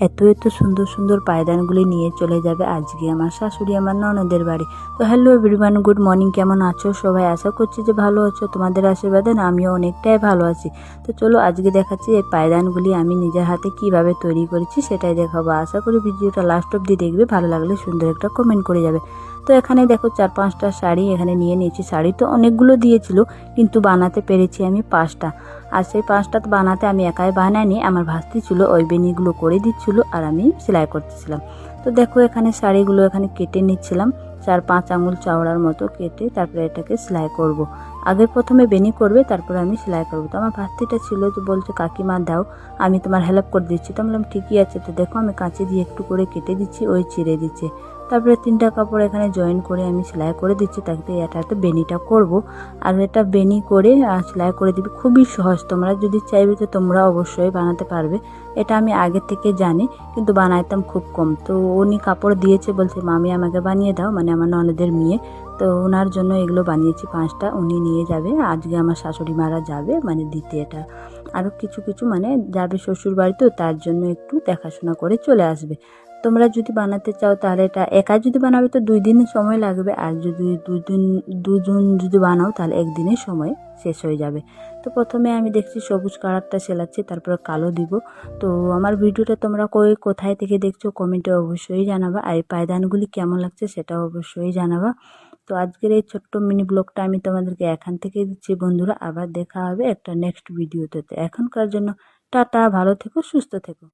এত এত সুন্দর সুন্দর পায়দানগুলি নিয়ে চলে যাবে আজকে আমার শাশুড়ি আমার ননদের বাড়ি। তো হ্যালো এভরিওয়ান, গুড মর্নিং। কেমন আছো সবাই? আশা করছি যে ভালো আছো, তোমাদের আশীর্বাদে না আমিও অনেকটাই ভালো আছি। তো চলো আজকে দেখাচ্ছি এই পায়দানগুলি আমি নিজের হাতে কিভাবে তৈরি করেছি সেটাই দেখাবো। আশা করি ভিডিওটা লাস্ট অবধি দেখবে, ভালো লাগলে সুন্দর একটা কমেন্ট করে যাবে। তো এখানে দেখো 4-5টা শাড়ি এখানে নিয়ে নিয়েছি। শাড়ি তো অনেকগুলো দিয়েছিল কিন্তু বানাতে পেরেছি আমি 5টা। আর সেই 5টা বানাতে আমি একাই বানাইনি, আমার ভাস্তি ছিল, ওই বেনিগুলো করে দিচ্ছিল আর আমি সেলাই করতেছিলাম। তো দেখো এখানে শাড়িগুলো এখানে কেটে নিচ্ছিলাম 4-5 আঙুল চওড়ার মতো কেটে, তারপরে এটাকে সেলাই করব। আগে প্রথমে বেনি করবে তারপরে আমি সেলাই করব। তো আমার ভাস্তিটা ছিল যে বলছে কাকিমা দাও, আমি তোমার হেল্প করে দিচ্ছি। তো আমি বললাম ঠিকই আছে। তো দেখো আমি কাঁচি দিয়ে একটু করে কেটে দিচ্ছি, ওই চিড়ে দিচ্ছে। তারপরে 3টা কাপড় এখানে জয়েন করে আমি সেলাই করে দিচ্ছি, তাকে এটাতে বেনিটা করব। আর এটা বেনি করে সেলাই করে দিবি, খুবই সহজ। তোমরা যদি চাইবে তো তোমরা অবশ্যই বানাতে পারবে। এটা আমি আগে থেকে জানি কিন্তু বানাইতাম খুব কম। তো উনি কাপড় দিয়েছে, বলছে মামি আমাকে বানিয়ে দাও, মানে আমার ননদের মেয়ে। তো ওনার জন্য এগুলো বানিয়েছি 5টা, উনি নিয়ে যাবে। আজকে আমার শাশুড়ি মারা যাবে মানে দিতে এটা। আরও কিছু কিছু মানে যাবে শ্বশুর বাড়ি, তো তার জন্য একটু দেখাশোনা করে চলে আসবে। তোমরা যদি বানাতে চাও তাহলে এটা একা যদি বানাবে তো 2 দিন সময় লাগবে, আর যদি দুজন যদি বানাও তাহলে 1 দিনের সময় শেষ হয়ে যাবে। তো প্রথমে আমি দেখছি সবুজ কালারটা সেলাচ্ছি, তারপরে কালো দিব। তো আমার ভিডিওটা তোমরা কোথায় থেকে দেখছো কমেন্টে অবশ্যই জানাবা, আর এই পায়দানগুলি কেমন লাগছে সেটাও অবশ্যই জানাবা। তো আজকের এই ছোট্ট মিনি ব্লগটা আমি তোমাদেরকে এখান থেকে দিচ্ছি বন্ধুরা। আবার দেখা হবে একটা নেক্সট ভিডিওতে। এখনকার জন্য টাটা, ভালো থেকো, সুস্থ থেকো।